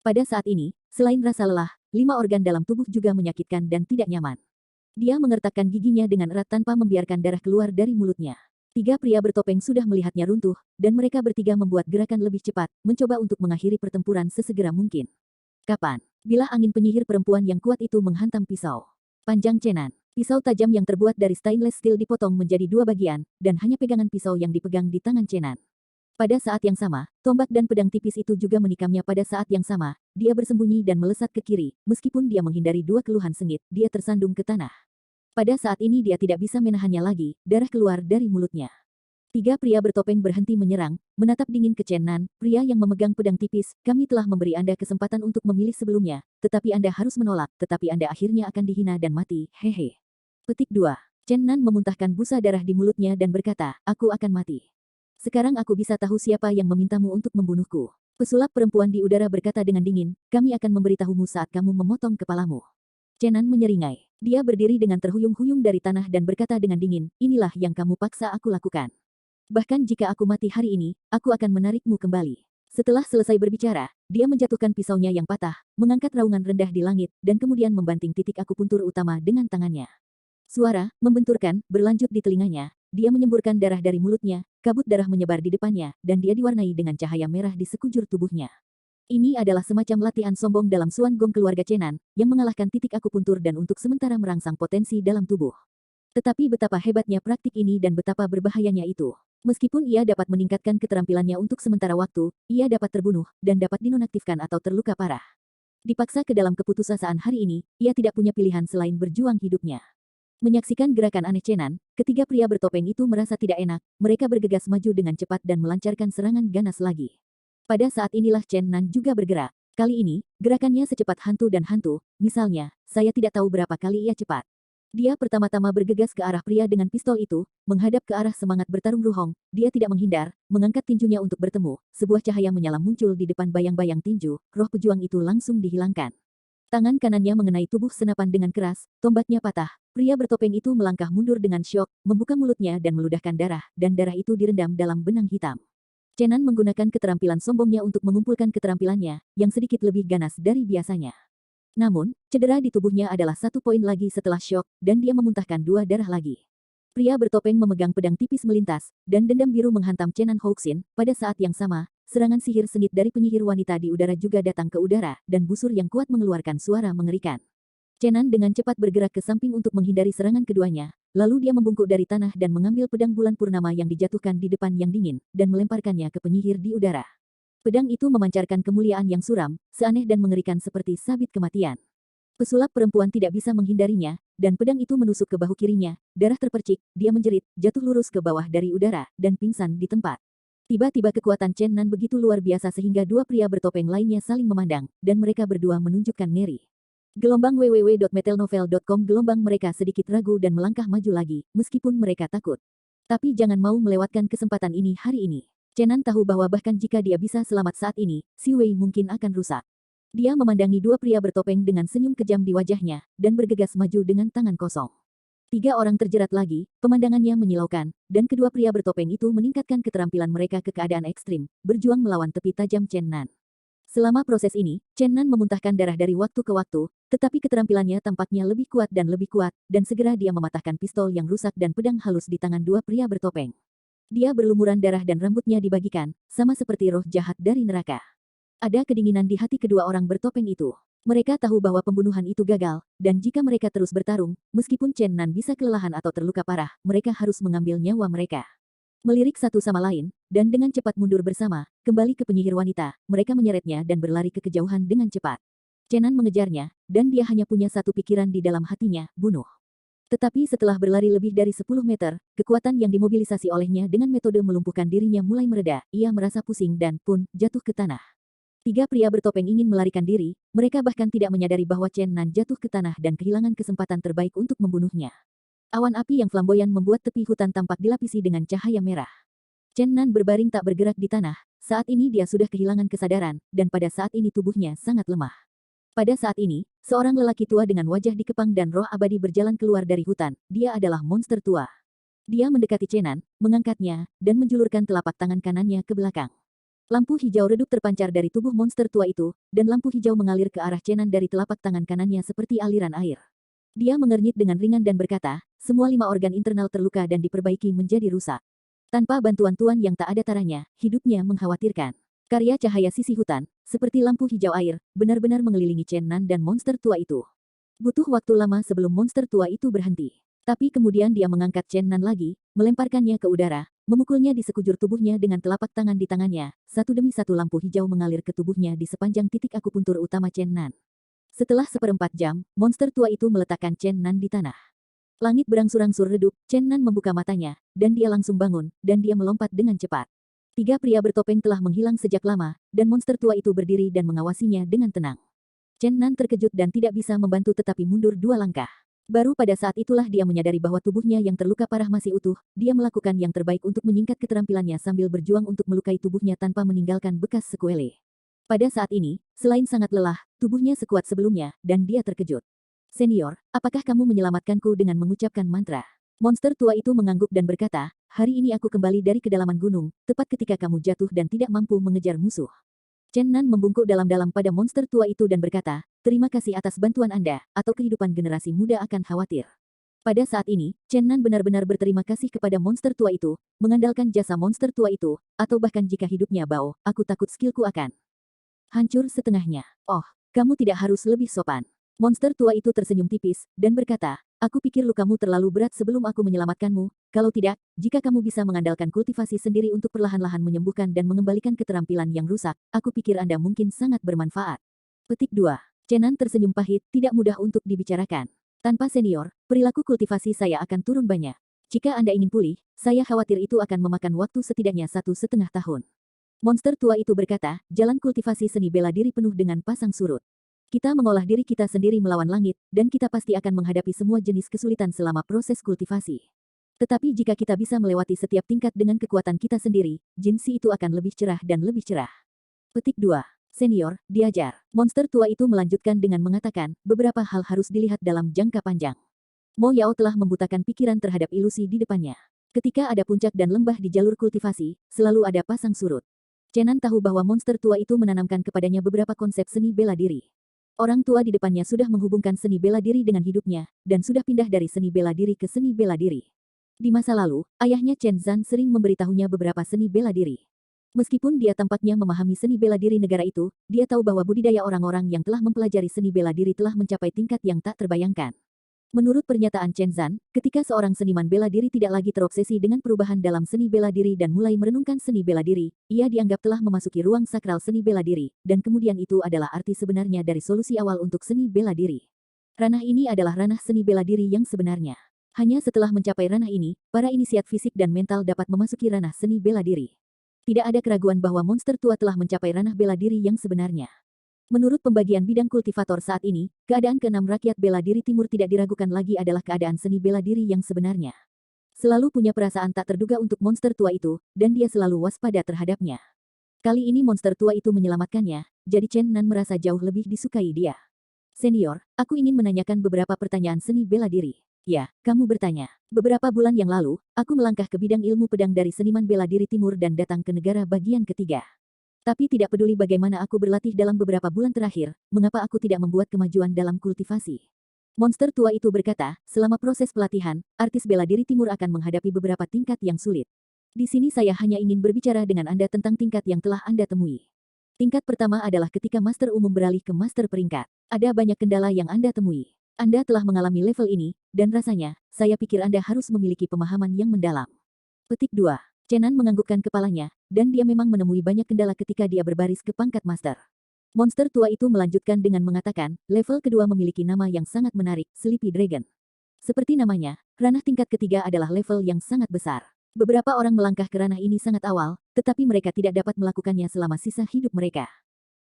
Pada saat ini, selain rasa lelah, 5 organ dalam tubuh juga menyakitkan dan tidak nyaman. Dia mengertakkan giginya dengan erat tanpa membiarkan darah keluar dari mulutnya. 3 pria bertopeng sudah melihatnya runtuh, dan mereka bertiga membuat gerakan lebih cepat, mencoba untuk mengakhiri pertempuran sesegera mungkin. Kapan? Bilah angin penyihir perempuan yang kuat itu menghantam pisau panjang Chen Nan. Pisau tajam yang terbuat dari stainless steel dipotong menjadi 2 bagian, dan hanya pegangan pisau yang dipegang di tangan Chen Nan. Pada saat yang sama, tombak dan pedang tipis itu juga menikamnya pada saat yang sama, dia bersembunyi dan melesat ke kiri, meskipun dia menghindari 2 keluhan sengit, dia tersandung ke tanah. Pada saat ini dia tidak bisa menahannya lagi, darah keluar dari mulutnya. 3 pria bertopeng berhenti menyerang, menatap dingin ke Chen Nan, pria yang memegang pedang tipis, kami telah memberi Anda kesempatan untuk memilih sebelumnya, tetapi Anda harus menolak, tetapi Anda akhirnya akan dihina dan mati, hehe. Petik 2. Chen Nan memuntahkan busa darah di mulutnya dan berkata, aku akan mati. Sekarang aku bisa tahu siapa yang memintamu untuk membunuhku. Pesulap perempuan di udara berkata dengan dingin, kami akan memberitahumu saat kamu memotong kepalamu. Chen Nan menyeringai. Dia berdiri dengan terhuyung-huyung dari tanah dan berkata dengan dingin, inilah yang kamu paksa aku lakukan. Bahkan jika aku mati hari ini, aku akan menarikmu kembali. Setelah selesai berbicara, dia menjatuhkan pisaunya yang patah, mengangkat raungan rendah di langit, dan kemudian membanting titik akupuntur utama dengan tangannya. Suara membenturkan berlanjut di telinganya. Dia menyemburkan darah dari mulutnya, kabut darah menyebar di depannya, dan dia diwarnai dengan cahaya merah di sekujur tubuhnya. Ini adalah semacam latihan sombong dalam Suan Gong keluarga Chen Nan, yang mengalahkan titik akupuntur dan untuk sementara merangsang potensi dalam tubuh. Tetapi betapa hebatnya praktik ini dan betapa berbahayanya itu. Meskipun ia dapat meningkatkan keterampilannya untuk sementara waktu, ia dapat terbunuh, dan dapat dinonaktifkan atau terluka parah. Dipaksa ke dalam keputusasaan hari ini, ia tidak punya pilihan selain berjuang hidupnya. Menyaksikan gerakan aneh Chen Nan, ketiga pria bertopeng itu merasa tidak enak, mereka bergegas maju dengan cepat dan melancarkan serangan ganas lagi. Pada saat inilah Chen Nan juga bergerak. Kali ini, gerakannya secepat hantu dan hantu, misalnya, saya tidak tahu berapa kali ia cepat. Dia pertama-tama bergegas ke arah pria dengan pistol itu, menghadap ke arah semangat bertarung Ruhong, dia tidak menghindar, mengangkat tinjunya untuk bertemu, sebuah cahaya menyala muncul di depan bayang-bayang tinju, roh pejuang itu langsung dihilangkan. Tangan kanannya mengenai tubuh senapan dengan keras, tombaknya patah. Pria bertopeng itu melangkah mundur dengan syok, membuka mulutnya dan meludahkan darah, dan darah itu direndam dalam benang hitam. Chen Nan menggunakan keterampilan sombongnya untuk mengumpulkan keterampilannya, yang sedikit lebih ganas dari biasanya. Namun, cedera di tubuhnya adalah 1 poin lagi setelah syok, dan dia memuntahkan 2 darah lagi. Pria bertopeng memegang pedang tipis melintas, dan dendam biru menghantam Chen Nan Hoaxin. Pada saat yang sama, serangan sihir sengit dari penyihir wanita di udara juga datang ke udara, dan busur yang kuat mengeluarkan suara mengerikan. Chen Nan dengan cepat bergerak ke samping untuk menghindari serangan keduanya, lalu dia membungkuk dari tanah dan mengambil pedang bulan purnama yang dijatuhkan di depan yang dingin, dan melemparkannya ke penyihir di udara. Pedang itu memancarkan kemuliaan yang suram, seaneh dan mengerikan seperti sabit kematian. Pesulap perempuan tidak bisa menghindarinya, dan pedang itu menusuk ke bahu kirinya, darah terpercik, dia menjerit, jatuh lurus ke bawah dari udara, dan pingsan di tempat. Tiba-tiba kekuatan Chen Nan begitu luar biasa sehingga 2 pria bertopeng lainnya saling memandang, dan mereka berdua menunjukkan ngeri. Gelombang www.metelnovel.com Gelombang mereka sedikit ragu dan melangkah maju lagi, meskipun mereka takut. Tapi jangan mau melewatkan kesempatan ini hari ini. Chenan tahu bahwa bahkan jika dia bisa selamat saat ini, Si Wei mungkin akan rusak. Dia memandangi dua pria bertopeng dengan senyum kejam di wajahnya, dan bergegas maju dengan tangan kosong. Tiga orang terjerat lagi, pemandangannya menyilaukan, dan kedua pria bertopeng itu meningkatkan keterampilan mereka ke keadaan ekstrim, berjuang melawan tepi tajam Chenan. Selama proses ini, Chenan memuntahkan darah dari waktu ke waktu, tetapi keterampilannya tampaknya lebih kuat, dan segera dia mematahkan pistol yang rusak dan pedang halus di tangan dua pria bertopeng. Dia berlumuran darah dan rambutnya dibagikan, sama seperti roh jahat dari neraka. Ada kedinginan di hati kedua orang bertopeng itu. Mereka tahu bahwa pembunuhan itu gagal, dan jika mereka terus bertarung, meskipun Chenan bisa kelelahan atau terluka parah, mereka harus mengambil nyawa mereka. Melirik satu sama lain, dan dengan cepat mundur bersama, kembali ke penyihir wanita, mereka menyeretnya dan berlari ke kejauhan dengan cepat. Chenan mengejarnya, dan dia hanya punya satu pikiran di dalam hatinya, bunuh. Tetapi setelah berlari lebih dari 10 meter, kekuatan yang dimobilisasi olehnya dengan metode melumpuhkan dirinya mulai mereda, ia merasa pusing dan pun jatuh ke tanah. Tiga pria bertopeng ingin melarikan diri, mereka bahkan tidak menyadari bahwa Chenan jatuh ke tanah dan kehilangan kesempatan terbaik untuk membunuhnya. Awan api yang flamboyan membuat tepi hutan tampak dilapisi dengan cahaya merah. Chenan berbaring tak bergerak di tanah, saat ini dia sudah kehilangan kesadaran, dan pada saat ini tubuhnya sangat lemah. Pada saat ini, seorang lelaki tua dengan wajah dikepang dan roh abadi berjalan keluar dari hutan. Dia adalah monster tua. Dia mendekati Chenan, mengangkatnya, dan menjulurkan telapak tangan kanannya ke belakang. Lampu hijau redup terpancar dari tubuh monster tua itu, dan lampu hijau mengalir ke arah Chenan dari telapak tangan kanannya seperti aliran air. Dia mengernyit dengan ringan dan berkata, semua 5 organ internal terluka dan diperbaiki menjadi rusak. Tanpa bantuan Tuan yang tak ada taranya, hidupnya mengkhawatirkan. Karya cahaya sisi hutan, seperti lampu hijau air, benar-benar mengelilingi Chenan dan monster tua itu. Butuh waktu lama sebelum monster tua itu berhenti. Tapi kemudian dia mengangkat Chenan lagi, melemparkannya ke udara, memukulnya di sekujur tubuhnya dengan telapak tangan di tangannya. Satu demi satu lampu hijau mengalir ke tubuhnya di sepanjang titik akupuntur utama Chenan. Setelah 1/4 jam, monster tua itu meletakkan Chenan di tanah. Langit berangsur-angsur redup, Chenan membuka matanya, dan dia langsung bangun, dan dia melompat dengan cepat. Tiga pria bertopeng telah menghilang sejak lama, dan monster tua itu berdiri dan mengawasinya dengan tenang. Chenan terkejut dan tidak bisa membantu tetapi mundur 2 langkah. Baru pada saat itulah dia menyadari bahwa tubuhnya yang terluka parah masih utuh, dia melakukan yang terbaik untuk menyingkat keterampilannya sambil berjuang untuk melukai tubuhnya tanpa meninggalkan bekas sekuele. Pada saat ini, selain sangat lelah, tubuhnya sekuat sebelumnya, dan dia terkejut. Senior, apakah kamu menyelamatkanku dengan mengucapkan mantra? Monster tua itu mengangguk dan berkata, hari ini aku kembali dari kedalaman gunung, tepat ketika kamu jatuh dan tidak mampu mengejar musuh. Chenan membungkuk dalam-dalam pada monster tua itu dan berkata, terima kasih atas bantuan Anda, atau kehidupan generasi muda akan khawatir. Pada saat ini, Chenan benar-benar berterima kasih kepada monster tua itu, mengandalkan jasa monster tua itu, atau bahkan jika hidupnya bau, aku takut skillku akan hancur setengahnya. Oh, kamu tidak harus lebih sopan. Monster tua itu tersenyum tipis, dan berkata, aku pikir lukamu terlalu berat sebelum aku menyelamatkanmu, kalau tidak, jika kamu bisa mengandalkan kultivasi sendiri untuk perlahan-lahan menyembuhkan dan mengembalikan keterampilan yang rusak, aku pikir Anda mungkin sangat bermanfaat. Petik 2. Chenan tersenyum pahit, tidak mudah untuk dibicarakan. Tanpa senior, perilaku kultivasi saya akan turun banyak. Jika Anda ingin pulih, saya khawatir itu akan memakan waktu setidaknya 1,5 tahun. Monster tua itu berkata, jalan kultivasi seni bela diri penuh dengan pasang surut. Kita mengolah diri kita sendiri melawan langit, dan kita pasti akan menghadapi semua jenis kesulitan selama proses kultivasi. Tetapi jika kita bisa melewati setiap tingkat dengan kekuatan kita sendiri, jinsi itu akan lebih cerah dan lebih cerah. Petik 2. Senior, diajar. Monster tua itu melanjutkan dengan mengatakan, beberapa hal harus dilihat dalam jangka panjang. Mo Yao telah membutakan pikiran terhadap ilusi di depannya. Ketika ada puncak dan lembah di jalur kultivasi, selalu ada pasang surut. Chenan tahu bahwa monster tua itu menanamkan kepadanya beberapa konsep seni bela diri. Orang tua di depannya sudah menghubungkan seni bela diri dengan hidupnya, dan sudah pindah dari seni bela diri ke seni bela diri. Di masa lalu, ayahnya Chen Zan sering memberitahunya beberapa seni bela diri. Meskipun dia tampaknya memahami seni bela diri negara itu, dia tahu bahwa budidaya orang-orang yang telah mempelajari seni bela diri telah mencapai tingkat yang tak terbayangkan. Menurut pernyataan Chen Zan, ketika seorang seniman bela diri tidak lagi terobsesi dengan perubahan dalam seni bela diri dan mulai merenungkan seni bela diri, ia dianggap telah memasuki ruang sakral seni bela diri, dan kemudian itu adalah arti sebenarnya dari solusi awal untuk seni bela diri. Ranah ini adalah ranah seni bela diri yang sebenarnya. Hanya setelah mencapai ranah ini, para inisiat fisik dan mental dapat memasuki ranah seni bela diri. Tidak ada keraguan bahwa monster tua telah mencapai ranah bela diri yang sebenarnya. Menurut pembagian bidang kultivator saat ini, keadaan keenam rakyat bela diri timur tidak diragukan lagi adalah keadaan seni bela diri yang sebenarnya. Selalu punya perasaan tak terduga untuk monster tua itu, dan dia selalu waspada terhadapnya. Kali ini monster tua itu menyelamatkannya, jadi Chen Nan merasa jauh lebih disukai dia. Senior, aku ingin menanyakan beberapa pertanyaan seni bela diri. Ya, kamu bertanya. Beberapa bulan yang lalu, aku melangkah ke bidang ilmu pedang dari seniman bela diri timur dan datang ke negara bagian ketiga. Tapi tidak peduli bagaimana aku berlatih dalam beberapa bulan terakhir, mengapa aku tidak membuat kemajuan dalam kultivasi. Monster tua itu berkata, selama proses pelatihan, artis bela diri timur akan menghadapi beberapa tingkat yang sulit. Di sini saya hanya ingin berbicara dengan Anda tentang tingkat yang telah Anda temui. Tingkat pertama adalah ketika master umum beralih ke master peringkat. Ada banyak kendala yang Anda temui. Anda telah mengalami level ini, dan rasanya, saya pikir Anda harus memiliki pemahaman yang mendalam. Petik 2. Chenan menganggukkan kepalanya, dan dia memang menemui banyak kendala ketika dia berbaris ke pangkat master. Monster tua itu melanjutkan dengan mengatakan, level kedua memiliki nama yang sangat menarik, Sleepy Dragon. Seperti namanya, ranah tingkat ketiga adalah level yang sangat besar. Beberapa orang melangkah ke ranah ini sangat awal, tetapi mereka tidak dapat melakukannya selama sisa hidup mereka.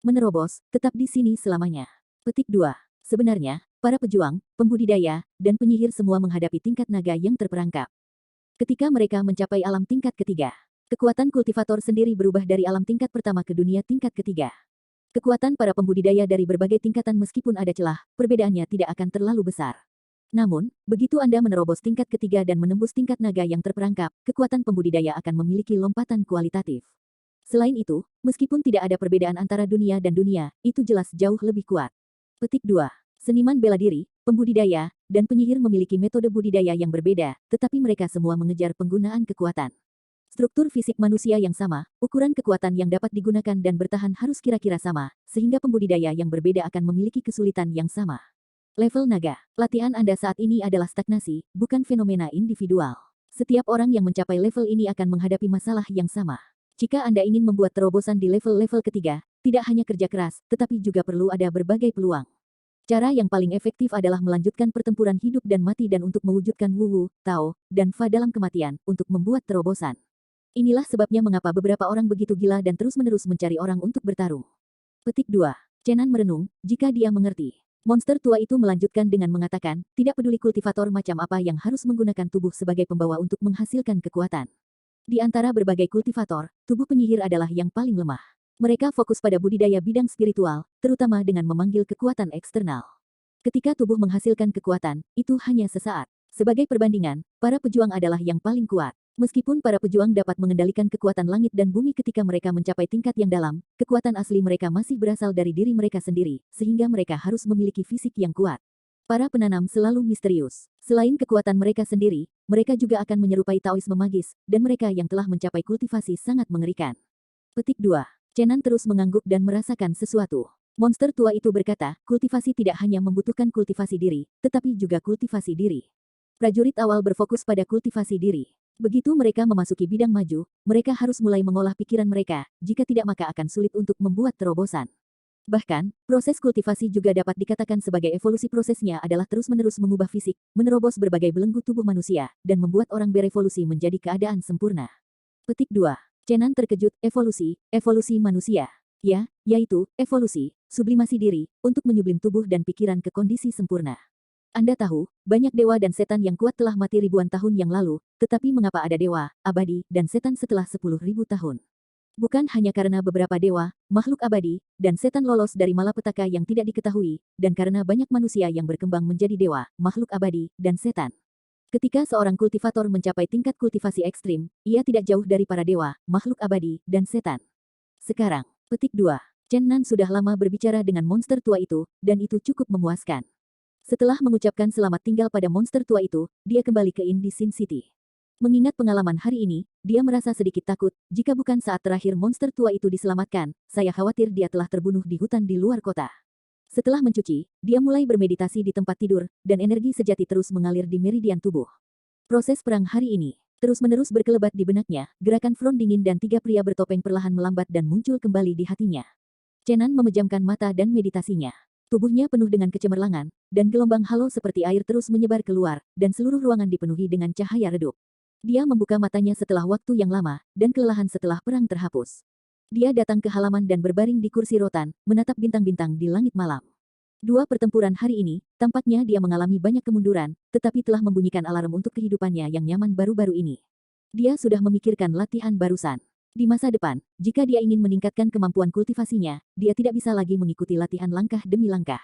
Menerobos, tetap di sini selamanya. Petik 2. Sebenarnya, para pejuang, pembudidaya, dan penyihir semua menghadapi tingkat naga yang terperangkap. Ketika mereka mencapai alam tingkat ketiga, kekuatan kultivator sendiri berubah dari alam tingkat pertama ke dunia tingkat ketiga. Kekuatan para pembudidaya dari berbagai tingkatan meskipun ada celah, perbedaannya tidak akan terlalu besar. Namun, begitu Anda menerobos tingkat ketiga dan menembus tingkat naga yang terperangkap, kekuatan pembudidaya akan memiliki lompatan kualitatif. Selain itu, meskipun tidak ada perbedaan antara dunia dan dunia, itu jelas jauh lebih kuat. Petik 2. Seniman bela diri, pembudidaya, dan penyihir memiliki metode budidaya yang berbeda, tetapi mereka semua mengejar penggunaan kekuatan. Struktur fisik manusia yang sama, ukuran kekuatan yang dapat digunakan dan bertahan harus kira-kira sama, sehingga pembudidaya yang berbeda akan memiliki kesulitan yang sama. Level naga. Latihan Anda saat ini adalah stagnasi, bukan fenomena individual. Setiap orang yang mencapai level ini akan menghadapi masalah yang sama. Jika Anda ingin membuat terobosan di level-level ketiga, tidak hanya kerja keras, tetapi juga perlu ada berbagai peluang. Cara yang paling efektif adalah melanjutkan pertempuran hidup dan mati dan untuk mewujudkan Wu, Tao, dan Fa dalam kematian, untuk membuat terobosan. Inilah sebabnya mengapa beberapa orang begitu gila dan terus-menerus mencari orang untuk bertarung. Petik 2. Chenan merenung, jika dia mengerti. Monster tua itu melanjutkan dengan mengatakan, tidak peduli kultivator macam apa yang harus menggunakan tubuh sebagai pembawa untuk menghasilkan kekuatan. Di antara berbagai kultivator, tubuh penyihir adalah yang paling lemah. Mereka fokus pada budidaya bidang spiritual, terutama dengan memanggil kekuatan eksternal. Ketika tubuh menghasilkan kekuatan, itu hanya sesaat. Sebagai perbandingan, para pejuang adalah yang paling kuat. Meskipun para pejuang dapat mengendalikan kekuatan langit dan bumi ketika mereka mencapai tingkat yang dalam, kekuatan asli mereka masih berasal dari diri mereka sendiri, sehingga mereka harus memiliki fisik yang kuat. Para penanam selalu misterius. Selain kekuatan mereka sendiri, mereka juga akan menyerupai Taoisme magis, dan mereka yang telah mencapai kultivasi sangat mengerikan. Petik 2. Chenan terus mengangguk dan merasakan sesuatu. Monster tua itu berkata, kultivasi tidak hanya membutuhkan kultivasi diri, tetapi juga kultivasi diri. Prajurit awal berfokus pada kultivasi diri. Begitu mereka memasuki bidang maju, mereka harus mulai mengolah pikiran mereka, jika tidak maka akan sulit untuk membuat terobosan. Bahkan, proses kultivasi juga dapat dikatakan sebagai evolusi prosesnya adalah terus-menerus mengubah fisik, menerobos berbagai belenggu tubuh manusia, dan membuat orang berevolusi menjadi keadaan sempurna. Petik 2. Chenan terkejut, evolusi manusia. Ya, yaitu, evolusi, sublimasi diri, untuk menyublim tubuh dan pikiran ke kondisi sempurna. Anda tahu, banyak dewa dan setan yang kuat telah mati ribuan tahun yang lalu, tetapi mengapa ada dewa, abadi, dan setan setelah 10.000 tahun? Bukan hanya karena beberapa dewa, makhluk abadi, dan setan lolos dari malapetaka yang tidak diketahui, dan karena banyak manusia yang berkembang menjadi dewa, makhluk abadi, dan setan. Ketika seorang kultivator mencapai tingkat kultivasi ekstrim, ia tidak jauh dari para dewa, makhluk abadi, dan setan. Sekarang, petik 2. Chen Nan sudah lama berbicara dengan monster tua itu, dan itu cukup memuaskan. Setelah mengucapkan selamat tinggal pada monster tua itu, dia kembali ke Inn di Sin City. Mengingat pengalaman hari ini, dia merasa sedikit takut, jika bukan saat terakhir monster tua itu diselamatkan, saya khawatir dia telah terbunuh di hutan di luar kota. Setelah mencuci, dia mulai bermeditasi di tempat tidur, dan energi sejati terus mengalir di meridian tubuh. Proses perang hari ini, terus-menerus berkelebat di benaknya, gerakan front dingin dan tiga pria bertopeng perlahan melambat dan muncul kembali di hatinya. Chenan memejamkan mata dan meditasinya. Tubuhnya penuh dengan kecemerlangan, dan gelombang halo seperti air terus menyebar keluar, dan seluruh ruangan dipenuhi dengan cahaya redup. Dia membuka matanya setelah waktu yang lama, dan kelelahan setelah perang terhapus. Dia datang ke halaman dan berbaring di kursi rotan, menatap bintang-bintang di langit malam. Dua pertempuran hari ini, tampaknya dia mengalami banyak kemunduran, tetapi telah membunyikan alarm untuk kehidupannya yang nyaman baru-baru ini. Dia sudah memikirkan latihan barusan. Di masa depan, jika dia ingin meningkatkan kemampuan kultivasinya, dia tidak bisa lagi mengikuti latihan langkah demi langkah.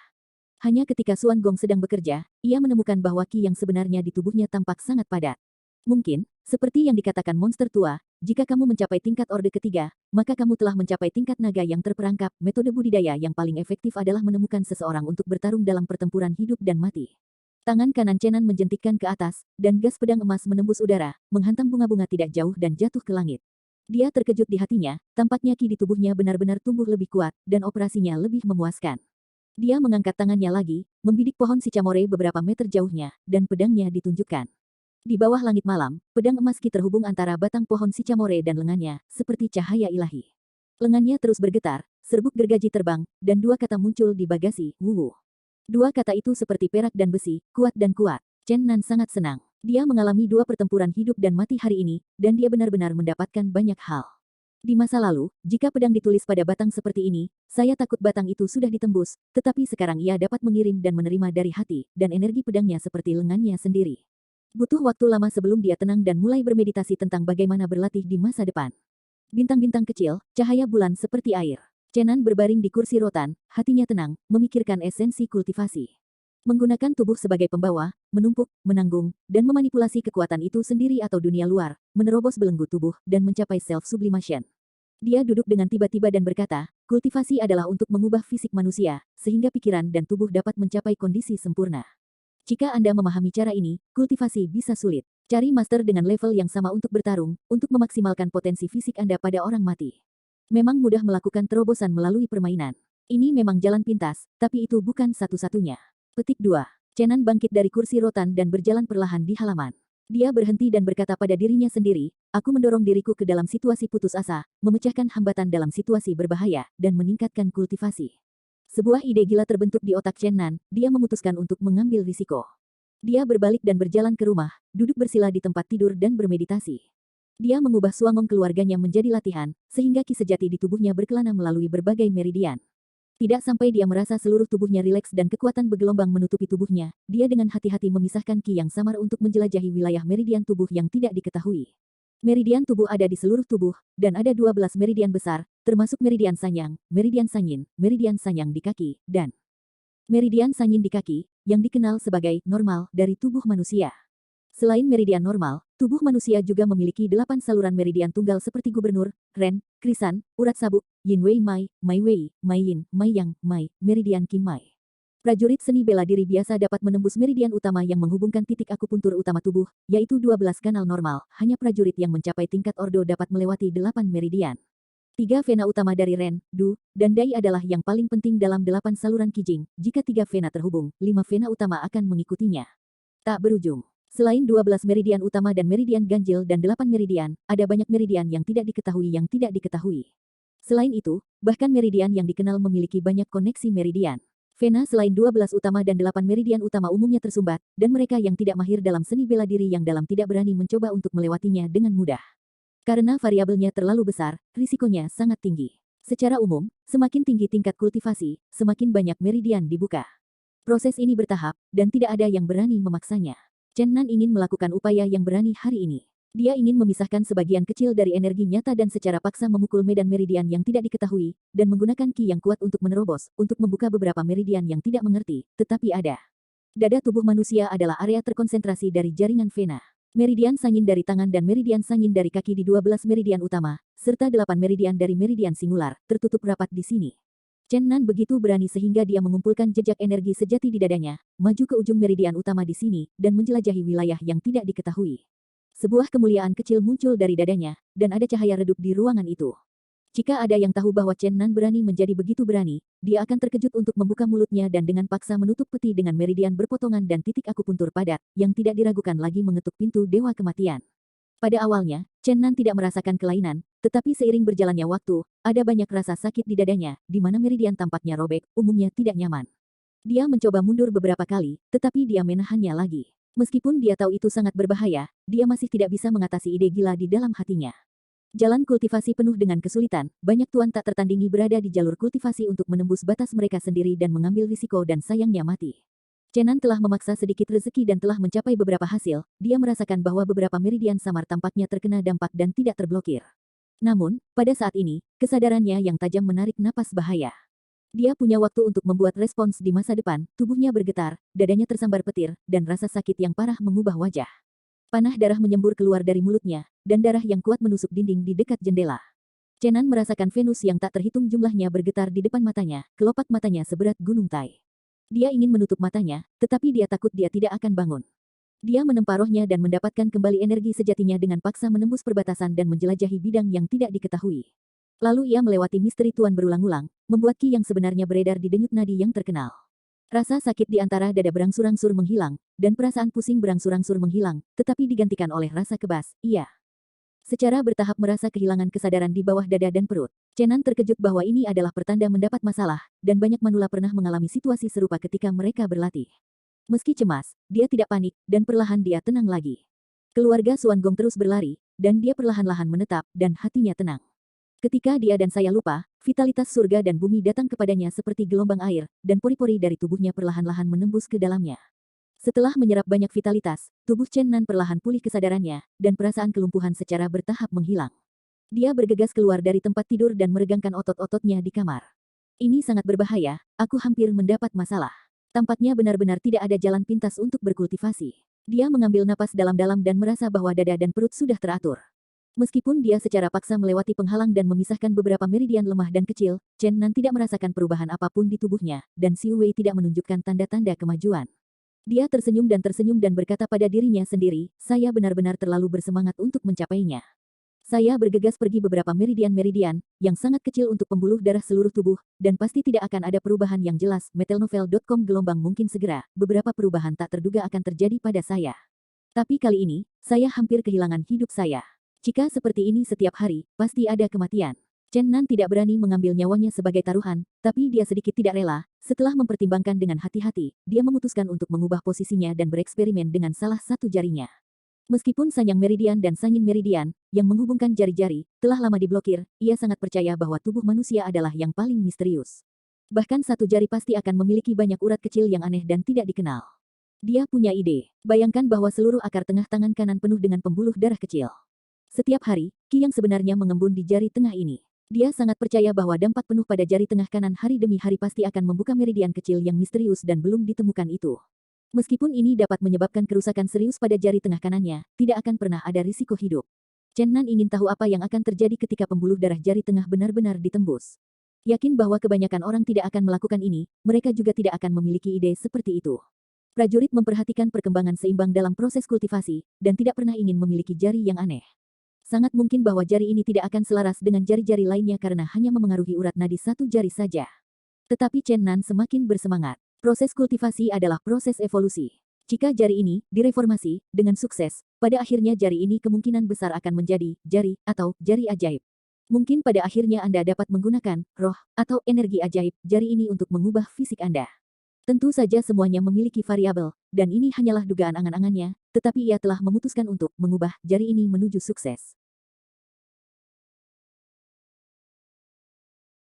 Hanya ketika Suan Gong sedang bekerja, ia menemukan bahwa ki yang sebenarnya di tubuhnya tampak sangat padat. Mungkin, seperti yang dikatakan monster tua, jika kamu mencapai tingkat orde ketiga, maka kamu telah mencapai tingkat naga yang terperangkap. Metode budidaya yang paling efektif adalah menemukan seseorang untuk bertarung dalam pertempuran hidup dan mati. Tangan kanan Chenan menjentikkan ke atas, dan gas pedang emas menembus udara, menghantam bunga-bunga tidak jauh dan jatuh ke langit. Dia terkejut di hatinya, tampaknya ki di tubuhnya benar-benar tumbuh lebih kuat, dan operasinya lebih memuaskan. Dia mengangkat tangannya lagi, membidik pohon sicamore beberapa meter jauhnya, dan pedangnya ditunjukkan. Di bawah langit malam, pedang emas ki terhubung antara batang pohon sicamore dan lengannya, seperti cahaya ilahi. Lengannya terus bergetar, serbuk gergaji terbang, dan dua kata muncul di bagasi, wuwu. Dua kata itu seperti perak dan besi, kuat dan kuat. Chen Nan sangat senang. Dia mengalami dua pertempuran hidup dan mati hari ini, dan dia benar-benar mendapatkan banyak hal. Di masa lalu, jika pedang ditulis pada batang seperti ini, saya takut batang itu sudah ditembus, tetapi sekarang ia dapat mengirim dan menerima dari hati, dan energi pedangnya seperti lengannya sendiri. Butuh waktu lama sebelum dia tenang dan mulai bermeditasi tentang bagaimana berlatih di masa depan. Bintang-bintang kecil, cahaya bulan seperti air. Chenan berbaring di kursi rotan, hatinya tenang, memikirkan esensi kultivasi. Menggunakan tubuh sebagai pembawa, menumpuk, menanggung, dan memanipulasi kekuatan itu sendiri atau dunia luar, menerobos belenggu tubuh, dan mencapai self-sublimation. Dia duduk dengan tiba-tiba dan berkata, kultivasi adalah untuk mengubah fisik manusia, sehingga pikiran dan tubuh dapat mencapai kondisi sempurna. Jika Anda memahami cara ini, kultivasi bisa sulit. Cari master dengan level yang sama untuk bertarung, untuk memaksimalkan potensi fisik Anda pada orang mati. Memang mudah melakukan terobosan melalui permainan. Ini memang jalan pintas, tapi itu bukan satu-satunya. Petik 2. Chenan bangkit dari kursi rotan dan berjalan perlahan di halaman. Dia berhenti dan berkata pada dirinya sendiri, aku mendorong diriku ke dalam situasi putus asa, memecahkan hambatan dalam situasi berbahaya, dan meningkatkan kultivasi. Sebuah ide gila terbentuk di otak Chen Nan, dia memutuskan untuk mengambil risiko. Dia berbalik dan berjalan ke rumah, duduk bersila di tempat tidur dan bermeditasi. Dia mengubah suangong keluarganya menjadi latihan, sehingga ki sejati di tubuhnya berkelana melalui berbagai meridian. Tidak sampai dia merasa seluruh tubuhnya rileks dan kekuatan bergelombang menutupi tubuhnya, dia dengan hati-hati memisahkan ki yang samar untuk menjelajahi wilayah meridian tubuh yang tidak diketahui. Meridian tubuh ada di seluruh tubuh, dan ada 12 meridian besar, termasuk meridian sanyang, meridian sanyang di kaki, dan meridian sanyin di kaki, yang dikenal sebagai normal dari tubuh manusia. Selain meridian normal, tubuh manusia juga memiliki 8 saluran meridian tunggal seperti gubernur, ren, krisan, urat sabuk, yin wei mai, mai wei, mai yin, mai yang, mai, meridian ki mai. Prajurit seni bela diri biasa dapat menembus meridian utama yang menghubungkan titik akupuntur utama tubuh, yaitu 12 kanal normal. Hanya prajurit yang mencapai tingkat ordo dapat melewati 8 meridian. 3 vena utama dari Ren, Du, dan Dai adalah yang paling penting dalam 8 saluran Kijing. Jika 3 vena terhubung, 5 vena utama akan mengikutinya. Tak berujung. Selain 12 meridian utama dan meridian ganjil dan 8 meridian, ada banyak meridian yang tidak diketahui. Selain itu, bahkan meridian yang dikenal memiliki banyak koneksi meridian. Vena selain 12 utama dan 8 meridian utama umumnya tersumbat, dan mereka yang tidak mahir dalam seni bela diri yang dalam tidak berani mencoba untuk melewatinya dengan mudah. Karena variabelnya terlalu besar, risikonya sangat tinggi. Secara umum, semakin tinggi tingkat kultivasi, semakin banyak meridian dibuka. Proses ini bertahap, dan tidak ada yang berani memaksanya. Chen Nan ingin melakukan upaya yang berani hari ini. Dia ingin memisahkan sebagian kecil dari energi nyata dan secara paksa memukul medan meridian yang tidak diketahui, dan menggunakan ki yang kuat untuk menerobos, untuk membuka beberapa meridian yang tidak mengerti, tetapi ada. Dada tubuh manusia adalah area terkonsentrasi dari jaringan vena. Meridian sanyin dari tangan dan meridian sanyin dari kaki di 12 meridian utama, serta 8 meridian dari meridian singular, tertutup rapat di sini. Chen Nan begitu berani sehingga dia mengumpulkan jejak energi sejati di dadanya, maju ke ujung meridian utama di sini, dan menjelajahi wilayah yang tidak diketahui. Sebuah kemuliaan kecil muncul dari dadanya, dan ada cahaya redup di ruangan itu. Jika ada yang tahu bahwa Chen Nan berani menjadi begitu berani, dia akan terkejut untuk membuka mulutnya dan dengan paksa menutup peti dengan meridian berpotongan dan titik akupuntur padat, yang tidak diragukan lagi mengetuk pintu Dewa Kematian. Pada awalnya, Chen Nan tidak merasakan kelainan, tetapi seiring berjalannya waktu, ada banyak rasa sakit di dadanya, di mana meridian tampaknya robek, umumnya tidak nyaman. Dia mencoba mundur beberapa kali, tetapi dia menahannya lagi. Meskipun dia tahu itu sangat berbahaya, dia masih tidak bisa mengatasi ide gila di dalam hatinya. Jalan kultivasi penuh dengan kesulitan, banyak tuan tak tertandingi berada di jalur kultivasi untuk menembus batas mereka sendiri dan mengambil risiko dan sayangnya mati. Chenan telah memaksa sedikit rezeki dan telah mencapai beberapa hasil, dia merasakan bahwa beberapa meridian samar tampaknya terkena dampak dan tidak terblokir. Namun, pada saat ini, kesadarannya yang tajam menarik napas bahaya. Dia punya waktu untuk membuat respons di masa depan, tubuhnya bergetar, dadanya tersambar petir, dan rasa sakit yang parah mengubah wajah. Panah darah menyembur keluar dari mulutnya, dan darah yang kuat menusuk dinding di dekat jendela. Chenan merasakan Venus yang tak terhitung jumlahnya bergetar di depan matanya, kelopak matanya seberat gunung Tai. Dia ingin menutup matanya, tetapi dia takut dia tidak akan bangun. Dia menempa rohnya dan mendapatkan kembali energi sejatinya dengan paksa menembus perbatasan dan menjelajahi bidang yang tidak diketahui. Lalu ia melewati misteri Tuan berulang-ulang, membuat ki yang sebenarnya beredar di denyut nadi yang terkenal. Rasa sakit di antara dada berangsur-angsur menghilang, dan perasaan pusing berangsur-angsur menghilang, tetapi digantikan oleh rasa kebas, ia secara bertahap merasa kehilangan kesadaran di bawah dada dan perut. Chenan terkejut bahwa ini adalah pertanda mendapat masalah, dan banyak manula pernah mengalami situasi serupa ketika mereka berlatih. Meski cemas, dia tidak panik, dan perlahan dia tenang lagi. Keluarga Suan Gong terus berlari, dan dia perlahan-lahan menetap, dan hatinya tenang. Ketika dia dan saya lupa, vitalitas surga dan bumi datang kepadanya seperti gelombang air, dan pori-pori dari tubuhnya perlahan-lahan menembus ke dalamnya. Setelah menyerap banyak vitalitas, tubuh Chen Nan perlahan pulih kesadarannya, dan perasaan kelumpuhan secara bertahap menghilang. Dia bergegas keluar dari tempat tidur dan meregangkan otot-ototnya di kamar. Ini sangat berbahaya, aku hampir mendapat masalah. Tampaknya benar-benar tidak ada jalan pintas untuk berkultivasi. Dia mengambil napas dalam-dalam dan merasa bahwa dada dan perut sudah teratur. Meskipun dia secara paksa melewati penghalang dan memisahkan beberapa meridian lemah dan kecil, Chen Nan tidak merasakan perubahan apapun di tubuhnya, dan Xiu Wei tidak menunjukkan tanda-tanda kemajuan. Dia tersenyum dan berkata pada dirinya sendiri, saya benar-benar terlalu bersemangat untuk mencapainya. Saya bergegas pergi beberapa meridian-meridian, yang sangat kecil untuk pembuluh darah seluruh tubuh, dan pasti tidak akan ada perubahan yang jelas. Metelnovel.com gelombang mungkin segera, beberapa perubahan tak terduga akan terjadi pada saya. Tapi kali ini, saya hampir kehilangan hidup saya. Jika seperti ini setiap hari, pasti ada kematian. Chen Nan tidak berani mengambil nyawanya sebagai taruhan, tapi dia sedikit tidak rela. Setelah mempertimbangkan dengan hati-hati, dia memutuskan untuk mengubah posisinya dan bereksperimen dengan salah satu jarinya. Meskipun Sanyang Meridian dan Sanyin Meridian, yang menghubungkan jari-jari, telah lama diblokir, ia sangat percaya bahwa tubuh manusia adalah yang paling misterius. Bahkan satu jari pasti akan memiliki banyak urat kecil yang aneh dan tidak dikenal. Dia punya ide. Bayangkan bahwa seluruh akar tengah tangan kanan penuh dengan pembuluh darah kecil. Setiap hari, ki yang sebenarnya mengembun di jari tengah ini. Dia sangat percaya bahwa dampak penuh pada jari tengah kanan hari demi hari pasti akan membuka meridian kecil yang misterius dan belum ditemukan itu. Meskipun ini dapat menyebabkan kerusakan serius pada jari tengah kanannya, tidak akan pernah ada risiko hidup. Chen Nan ingin tahu apa yang akan terjadi ketika pembuluh darah jari tengah benar-benar ditembus. Yakin bahwa kebanyakan orang tidak akan melakukan ini, mereka juga tidak akan memiliki ide seperti itu. Prajurit memperhatikan perkembangan seimbang dalam proses kultivasi, dan tidak pernah ingin memiliki jari yang aneh. Sangat mungkin bahwa jari ini tidak akan selaras dengan jari-jari lainnya karena hanya memengaruhi urat nadi satu jari saja. Tetapi Chen Nan semakin bersemangat. Proses kultivasi adalah proses evolusi. Jika jari ini direformasi dengan sukses, pada akhirnya jari ini kemungkinan besar akan menjadi jari atau jari ajaib. Mungkin pada akhirnya Anda dapat menggunakan roh atau energi ajaib jari ini untuk mengubah fisik Anda. Tentu saja semuanya memiliki variabel, dan ini hanyalah dugaan angan-angannya, tetapi ia telah memutuskan untuk mengubah jari ini menuju sukses.